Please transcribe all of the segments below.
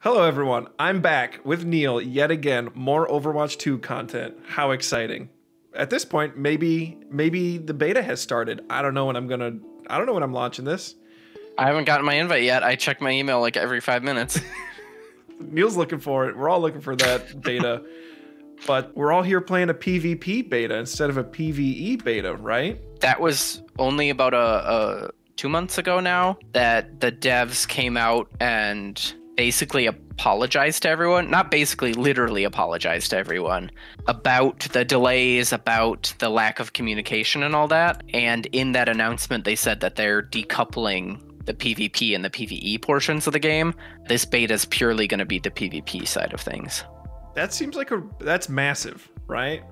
Hello everyone, I'm back with Neil yet again, more Overwatch 2 content. How exciting. At this point, maybe the beta has started. I don't know when I'm launching this. I haven't gotten my invite yet. I check my email like every 5 minutes. Neil's looking for it. We're all looking for that beta. But we're all here playing a PvP beta instead of a PvE beta, right? That was only about 2 months ago now that the devs came out and basically apologized to everyone. Not basically, literally apologized to everyone about the delays, about the lack of communication and all that. And in that announcement, they said that they're decoupling the PvP and the PvE portions of the game. This beta is purely going to be the PvP side of things. That seems like that's massive, right?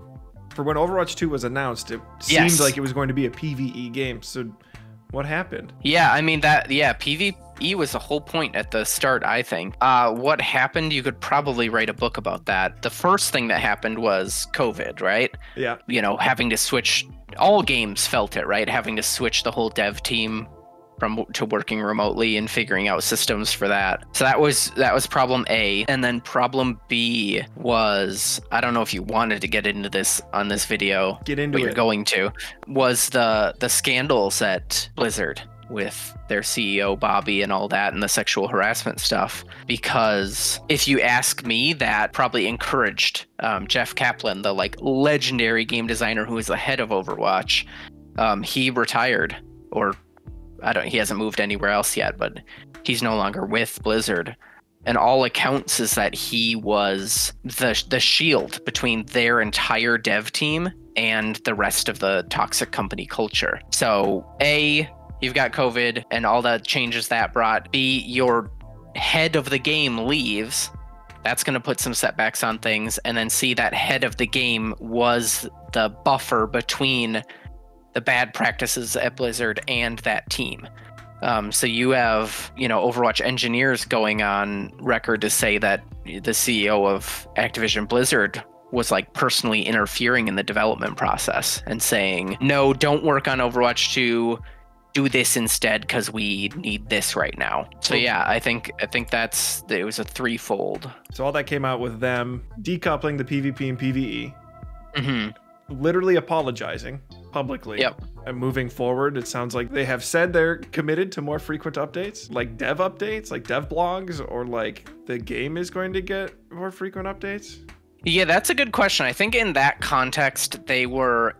For when Overwatch 2 was announced, it seemed like it was going to be a PvE game. So what happened? Yeah, I mean PvE was the whole point at the start, I think. What happened, you could probably write a book about that. The first thing that happened was COVID, right? Yeah. You know, having to switch, all games felt it, right? Having to switch the whole dev team to working remotely and figuring out systems for that. So that was problem A. And then problem B was, I don't know if you wanted to get into this on this video. Get into it. You're going to, was the scandals at Blizzard with their CEO Bobby and all that and the sexual harassment stuff. Because if you ask me, that probably encouraged Jeff Kaplan, the legendary game designer who is the head of Overwatch. He retired, or he hasn't moved anywhere else yet, but he's no longer with Blizzard. And all accounts is that he was the shield between their entire dev team and the rest of the toxic company culture. So A, you've got COVID and all the changes that brought. B, your head of the game leaves. That's going to put some setbacks on things. And then C, that head of the game was the buffer between the bad practices at Blizzard and that team. So you have, Overwatch engineers going on record to say that the CEO of Activision Blizzard was personally interfering in the development process and saying, no, don't work on Overwatch 2, do this instead because we need this right now. So yeah, I think it was a threefold. So all that came out with them decoupling the PvP and PvE. Mm-hmm. Literally apologizing publicly. Yep. And moving forward, it sounds like they have said they're committed to more frequent updates, like dev updates, like dev blogs, or the game is going to get more frequent updates. Yeah, that's a good question. I think in that context, they were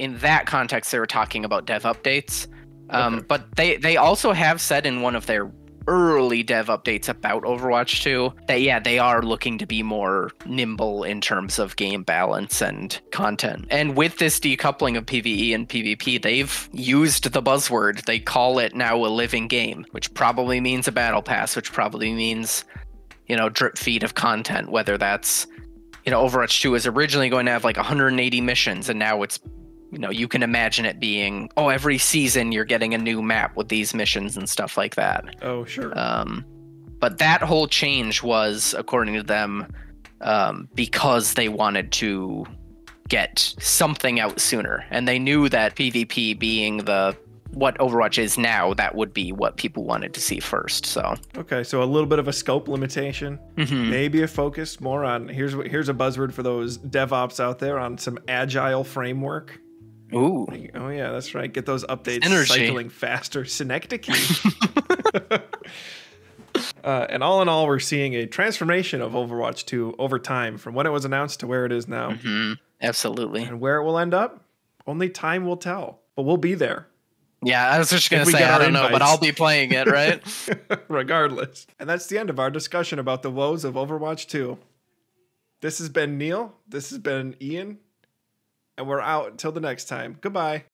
talking about dev updates. Okay. But they also have said in one of their early dev updates about Overwatch 2 that, yeah, they are looking to be more nimble in terms of game balance and content. And with this decoupling of PvE and PvP, they've used the buzzword. They call it now a living game, which probably means a battle pass, which probably means, drip feed of content, whether that's, Overwatch 2 is originally going to have 180 missions, and now it's, you can imagine it being, every season you're getting a new map with these missions and stuff like that. Oh, sure. But that whole change was, according to them, because they wanted to get something out sooner. And they knew that PvP being what Overwatch is now, that would be what people wanted to see first. So okay, so a little bit of a scope limitation, maybe a focus more on here's a buzzword for those DevOps out there, on some agile framework. Ooh. Oh yeah, that's right. Get those updates cycling faster. Synecdoche. And all in all, we're seeing a transformation of Overwatch 2 over time from when it was announced to where it is now. Mm-hmm. Absolutely. And where it will end up, only time will tell. But we'll be there. Yeah, I was just going to say, I don't know, but I'll be playing it, right? Regardless. And that's the end of our discussion about the woes of Overwatch 2. This has been Neil. This has been Ian. And we're out until the next time. Goodbye.